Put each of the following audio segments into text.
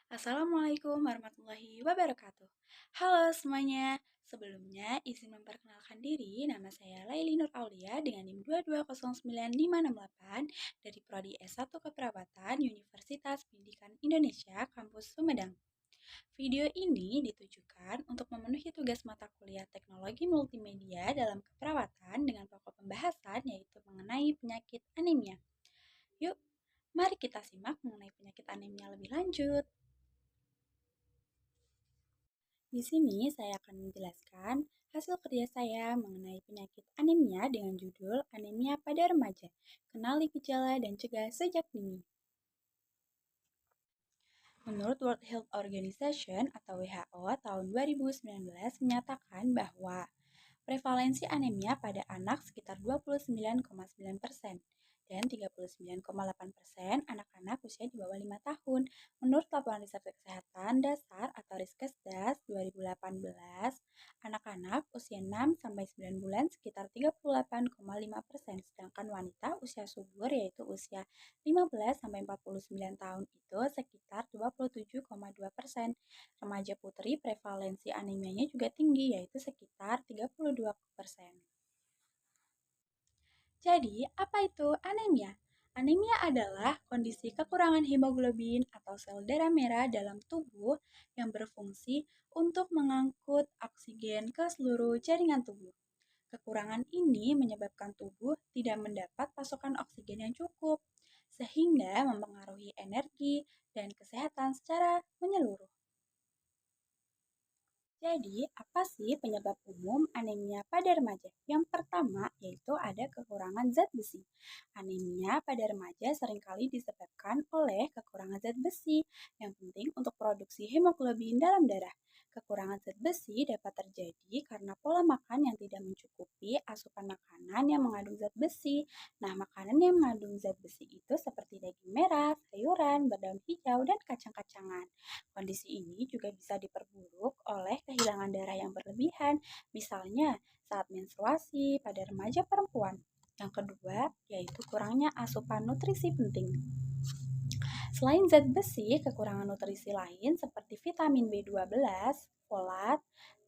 Assalamualaikum warahmatullahi wabarakatuh. Halo semuanya, sebelumnya izin memperkenalkan diri, nama saya Laili Nur Aulia dengan NIM 2209568 dari Prodi S1 Keperawatan Universitas Pendidikan Indonesia, Kampus Sumedang. Video ini ditujukan untuk memenuhi tugas mata kuliah Teknologi Multimedia dalam keperawatan dengan pokok pembahasan yaitu mengenai penyakit anemia. Yuk, mari kita simak mengenai penyakit anemia lebih lanjut. Di sini saya akan menjelaskan hasil kerja saya mengenai penyakit anemia dengan judul Anemia pada Remaja. Kenali gejala dan cegah sejak dini. Menurut World Health Organization atau WHO tahun 2019 menyatakan bahwa prevalensi anemia pada anak sekitar 29,9% dan 39,8% anak-anak usia di bawah 5 tahun. Menurut laporan riset kesehatan dasar atau Riskesdas 2018, anak-anak usia 6 sampai 9 bulan sekitar 38,5%, sedangkan wanita usia subur yaitu usia 15 sampai 49 tahun itu sekitar 27,2%. Remaja putri prevalensi anemianya juga tinggi yaitu sekitar 32%. Jadi, apa itu anemia? Anemia adalah kondisi kekurangan hemoglobin atau sel darah merah dalam tubuh yang berfungsi untuk mengangkut oksigen ke seluruh jaringan tubuh. Kekurangan ini menyebabkan tubuh tidak mendapat pasokan oksigen yang cukup, sehingga mempengaruhi energi dan kesehatan secara menyeluruh. Jadi, apa sih penyebab umum anemia pada remaja? Yang pertama, yaitu ada kekurangan zat besi. Anemia pada remaja seringkali disebabkan oleh kekurangan zat besi yang penting untuk produksi hemoglobin dalam darah. Kekurangan zat besi dapat terjadi karena pola makan yang tidak mencukupi asupan makanan yang mengandung zat besi. Nah, makanan yang mengandung zat besi itu seperti daging merah, sayuran, berdaun hijau, dan kacang-kacangan. Kondisi ini juga bisa diperburuk oleh kehilangan darah yang berlebihan, misalnya saat menstruasi pada remaja perempuan. Yang kedua, yaitu kurangnya asupan nutrisi penting. Selain zat besi, kekurangan nutrisi lain seperti vitamin B12, folat,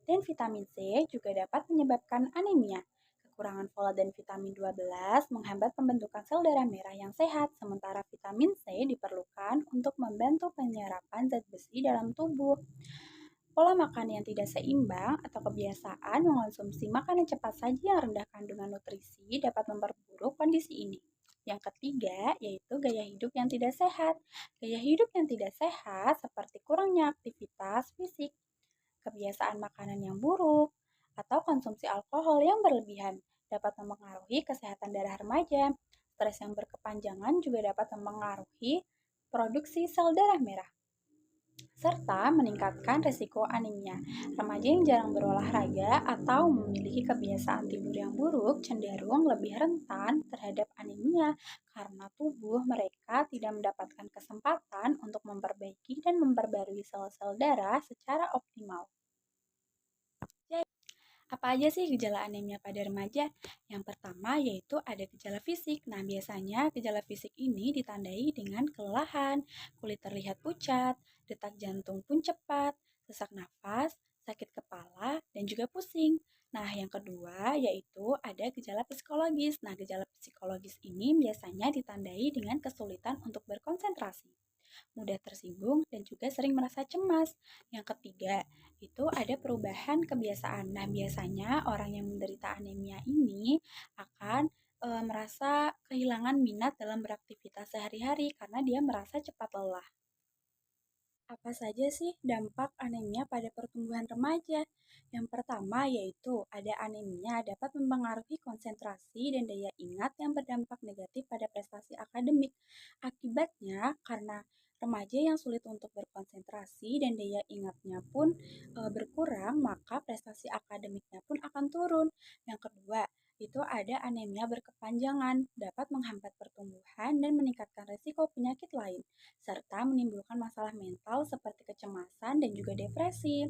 dan vitamin C juga dapat menyebabkan anemia. Kekurangan folat dan vitamin 12 menghambat pembentukan sel darah merah yang sehat, sementara vitamin C diperlukan untuk membantu penyerapan zat besi dalam tubuh. Pola makan yang tidak seimbang atau kebiasaan mengonsumsi makanan cepat saji yang rendah kandungan nutrisi dapat memperburuk kondisi ini. Yang ketiga, yaitu gaya hidup yang tidak sehat. Gaya hidup yang tidak sehat seperti kurangnya aktivitas fisik, kebiasaan makanan yang buruk, atau konsumsi alkohol yang berlebihan dapat mempengaruhi kesehatan darah remaja. Stres yang berkepanjangan juga dapat mempengaruhi produksi sel darah merah serta meningkatkan risiko anemia. Remaja yang jarang berolahraga atau memiliki kebiasaan tidur yang buruk cenderung lebih rentan terhadap anemia karena tubuh mereka tidak mendapatkan kesempatan untuk memperbaiki dan memperbarui sel-sel darah secara optimal. Apa aja sih gejala anemia pada remaja? Yang pertama yaitu ada gejala fisik. Nah, biasanya gejala fisik ini ditandai dengan kelelahan, kulit terlihat pucat, detak jantung pun cepat, sesak nafas, sakit kepala, dan juga pusing. Nah, yang kedua yaitu ada gejala psikologis. Nah, gejala psikologis ini biasanya ditandai dengan kesulitan untuk berkonsentrasi, mudah tersinggung, dan juga sering merasa cemas. Yang ketiga, itu ada perubahan kebiasaan. Nah, biasanya orang yang menderita anemia ini akan merasa kehilangan minat dalam beraktivitas sehari-hari karena dia merasa cepat lelah. Apa saja sih dampak anemia pada pertumbuhan remaja? Yang pertama yaitu ada anemia dapat mempengaruhi konsentrasi dan daya ingat yang berdampak negatif pada prestasi akademik. Akibatnya, karena remaja yang sulit untuk berkonsentrasi dan daya ingatnya pun berkurang, maka prestasi akademiknya pun akan turun. Yang kedua, itu ada anemia berkepanjangan, dapat menghambat pertumbuhan dan meningkatkan risiko penyakit lain serta menimbulkan masalah mental seperti kecemasan dan juga depresi.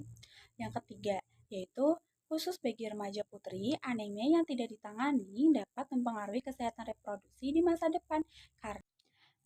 Yang ketiga, yaitu khusus bagi remaja putri, anemia yang tidak ditangani dapat mempengaruhi kesehatan reproduksi di masa depan karena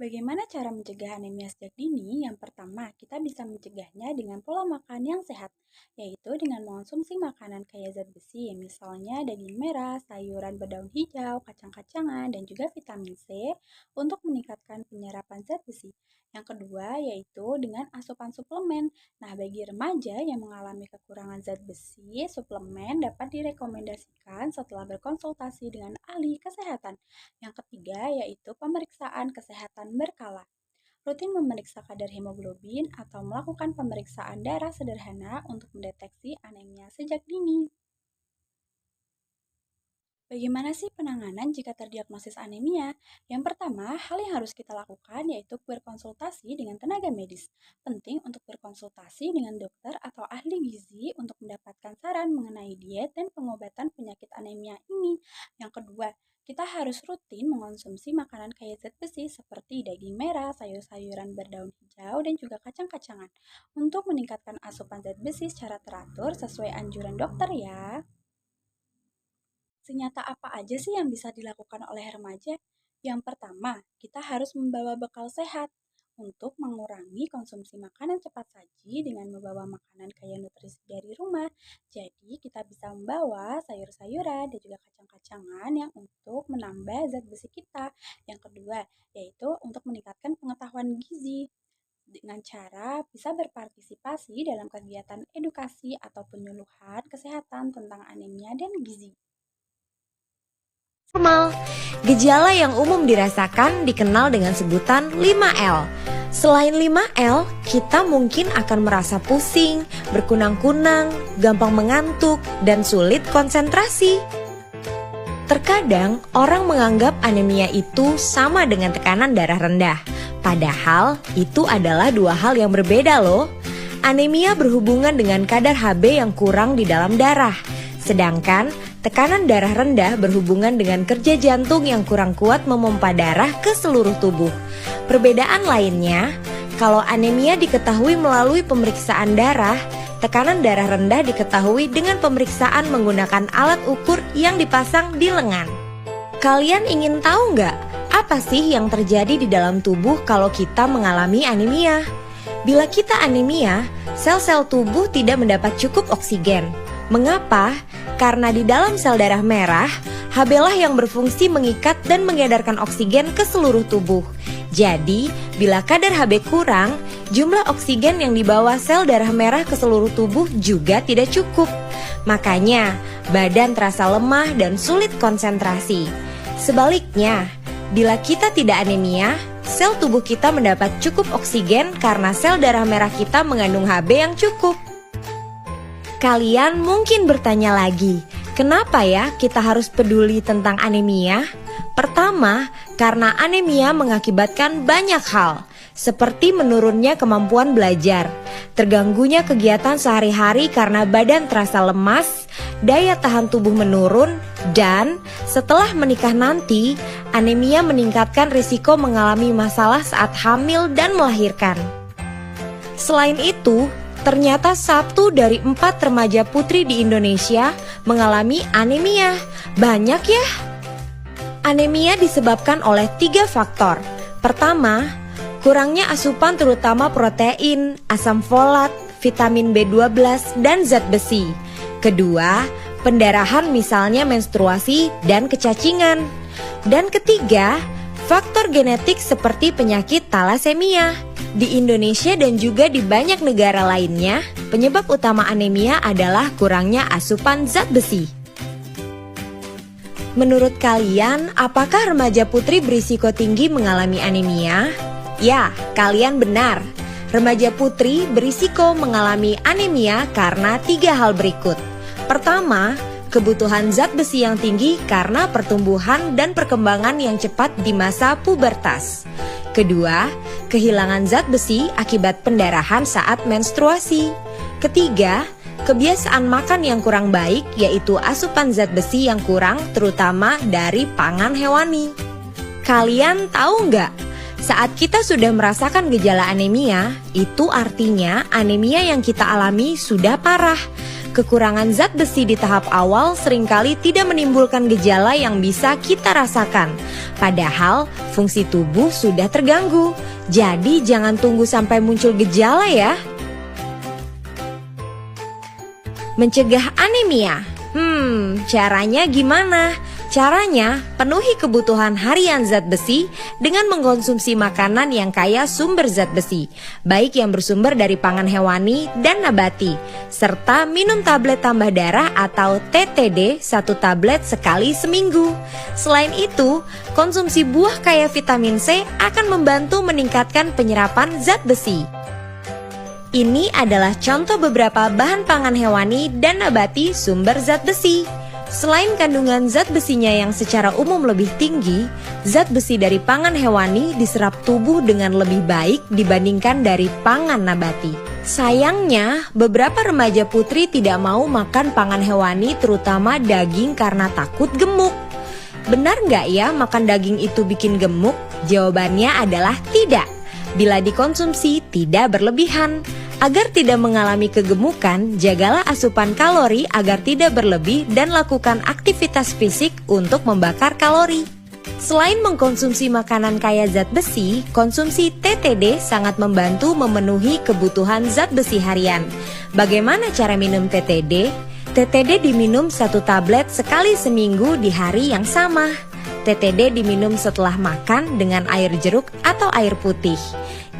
Bagaimana cara mencegah anemia sejak dini? Yang pertama, kita bisa mencegahnya dengan pola makan yang sehat, yaitu dengan mengonsumsi makanan kaya zat besi, misalnya daging merah, sayuran berdaun hijau, kacang-kacangan, dan juga vitamin C untuk meningkatkan penyerapan zat besi. Yang kedua, yaitu dengan asupan suplemen. Nah, bagi remaja yang mengalami kekurangan zat besi, suplemen dapat direkomendasikan setelah berkonsultasi dengan ahli kesehatan. Yang ketiga yaitu pemeriksaan kesehatan berkala. Rutin memeriksa kadar hemoglobin atau melakukan pemeriksaan darah sederhana untuk mendeteksi anemia sejak dini. Bagaimana sih penanganan jika terdiagnosis anemia? Yang pertama, hal yang harus kita lakukan yaitu berkonsultasi dengan tenaga medis. Penting untuk berkonsultasi dengan dokter atau ahli gizi untuk mendapatkan saran mengenai diet dan pengobatan penyakit anemia ini. Yang kedua, kita harus rutin mengonsumsi makanan kaya zat besi seperti daging merah, sayur-sayuran berdaun hijau, dan juga kacang-kacangan untuk meningkatkan asupan zat besi secara teratur sesuai anjuran dokter ya. Senyata apa aja sih yang bisa dilakukan oleh remaja? Yang pertama, kita harus membawa bekal sehat untuk mengurangi konsumsi makanan cepat saji dengan membawa makanan kaya nutrisi dari rumah. Jadi, kita bisa membawa sayur-sayuran dan juga kacang-kacangan yang untuk menambah zat besi kita. Yang kedua, yaitu untuk meningkatkan pengetahuan gizi dengan cara bisa berpartisipasi dalam kegiatan edukasi atau penyuluhan kesehatan tentang anemia dan gizi. Normal. Gejala yang umum dirasakan dikenal dengan sebutan 5L. Selain 5L, kita mungkin akan merasa pusing, berkunang-kunang, gampang mengantuk, dan sulit konsentrasi. Terkadang orang menganggap anemia itu sama dengan tekanan darah rendah. Padahal itu adalah dua hal yang berbeda loh. Anemia berhubungan dengan kadar Hb yang kurang di dalam darah. Sedangkan tekanan darah rendah berhubungan dengan kerja jantung yang kurang kuat memompa darah ke seluruh tubuh. Perbedaan lainnya, kalau anemia diketahui melalui pemeriksaan darah, tekanan darah rendah diketahui dengan pemeriksaan menggunakan alat ukur yang dipasang di lengan. Kalian ingin tahu nggak apa sih yang terjadi di dalam tubuh kalau kita mengalami anemia? Bila kita anemia, sel-sel tubuh tidak mendapat cukup oksigen. Mengapa? Karena di dalam sel darah merah, Hb lah yang berfungsi mengikat dan mengedarkan oksigen ke seluruh tubuh. Jadi, bila kadar Hb kurang, jumlah oksigen yang dibawa sel darah merah ke seluruh tubuh juga tidak cukup. Makanya, badan terasa lemah dan sulit konsentrasi. Sebaliknya, bila kita tidak anemia, sel tubuh kita mendapat cukup oksigen karena sel darah merah kita mengandung Hb yang cukup. Kalian mungkin bertanya lagi, kenapa ya kita harus peduli tentang anemia? Pertama, karena anemia mengakibatkan banyak hal, seperti menurunnya kemampuan belajar, terganggunya kegiatan sehari-hari karena badan terasa lemas, daya tahan tubuh menurun, dan setelah menikah nanti, anemia meningkatkan risiko mengalami masalah saat hamil dan melahirkan. Selain itu, ternyata 1 dari 4 remaja putri di Indonesia mengalami anemia. Banyak ya? Anemia disebabkan oleh 3 faktor. Pertama, kurangnya asupan terutama protein, asam folat, vitamin B12, dan zat besi. Kedua, pendarahan misalnya menstruasi dan kecacingan. Dan ketiga, faktor genetik seperti penyakit talasemia. Di Indonesia dan juga di banyak negara lainnya, penyebab utama anemia adalah kurangnya asupan zat besi. Menurut kalian, apakah remaja putri berisiko tinggi mengalami anemia? Ya, kalian benar. Remaja putri berisiko mengalami anemia karena 3 hal berikut. Pertama, kebutuhan zat besi yang tinggi karena pertumbuhan dan perkembangan yang cepat di masa pubertas. Kedua, kehilangan zat besi akibat pendarahan saat menstruasi. Ketiga, kebiasaan makan yang kurang baik, yaitu asupan zat besi yang kurang terutama dari pangan hewani. Kalian tahu nggak? Saat kita sudah merasakan gejala anemia, itu artinya anemia yang kita alami sudah parah. Kekurangan zat besi di tahap awal seringkali tidak menimbulkan gejala yang bisa kita rasakan. Padahal fungsi tubuh sudah terganggu. Jadi jangan tunggu sampai muncul gejala ya. Mencegah anemia. Caranya gimana? Caranya, penuhi kebutuhan harian zat besi dengan mengkonsumsi makanan yang kaya sumber zat besi, baik yang bersumber dari pangan hewani dan nabati, serta minum tablet tambah darah atau TTD 1 tablet sekali seminggu. Selain itu, konsumsi buah kaya vitamin C akan membantu meningkatkan penyerapan zat besi. Ini adalah contoh beberapa bahan pangan hewani dan nabati sumber zat besi. Selain kandungan zat besinya yang secara umum lebih tinggi, zat besi dari pangan hewani diserap tubuh dengan lebih baik dibandingkan dari pangan nabati. Sayangnya, beberapa remaja putri tidak mau makan pangan hewani terutama daging karena takut gemuk. Benar nggak ya makan daging itu bikin gemuk? Jawabannya adalah tidak. Bila dikonsumsi tidak berlebihan. Agar tidak mengalami kegemukan, jagalah asupan kalori agar tidak berlebih dan lakukan aktivitas fisik untuk membakar kalori. Selain mengkonsumsi makanan kaya zat besi, konsumsi TTD sangat membantu memenuhi kebutuhan zat besi harian. Bagaimana cara minum TTD? TTD diminum 1 tablet sekali seminggu di hari yang sama. TTD diminum setelah makan dengan air jeruk atau air putih.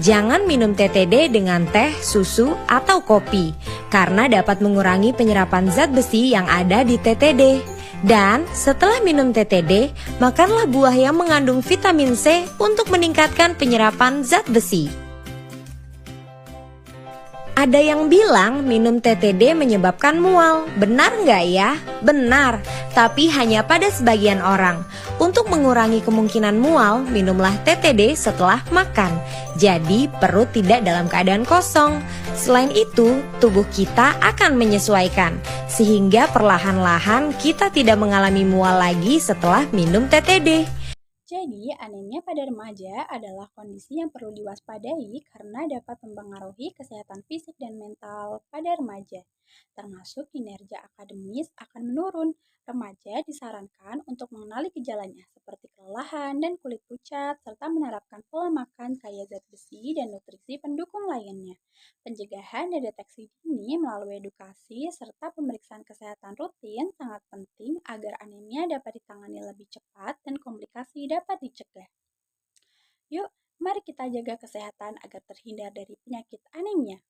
Jangan minum TTD dengan teh, susu, atau kopi karena dapat mengurangi penyerapan zat besi yang ada di TTD. Dan setelah minum TTD, makanlah buah yang mengandung vitamin C untuk meningkatkan penyerapan zat besi. Ada yang bilang minum TTD menyebabkan mual. Benar nggak ya? Benar, tapi hanya pada sebagian orang. Untuk mengurangi kemungkinan mual, minumlah TTD setelah makan. Jadi perut tidak dalam keadaan kosong. Selain itu, tubuh kita akan menyesuaikan. Sehingga perlahan-lahan kita tidak mengalami mual lagi setelah minum TTD. Jadi, anemia pada remaja adalah kondisi yang perlu diwaspadai karena dapat mempengaruhi kesehatan fisik dan mental pada remaja, termasuk kinerja akademis akan menurun. Remaja disarankan untuk mengenali gejalanya seperti kelelahan dan kulit pucat, serta menerapkan pola makan kaya zat besi dan nutrisi pendukung lainnya. Pencegahan dan deteksi dini melalui edukasi serta pemeriksaan kesehatan rutin sangat penting agar anemia dapat ditangani lebih cepat dan komplikasi dapat dicegah. Yuk, mari kita jaga kesehatan agar terhindar dari penyakit anemia.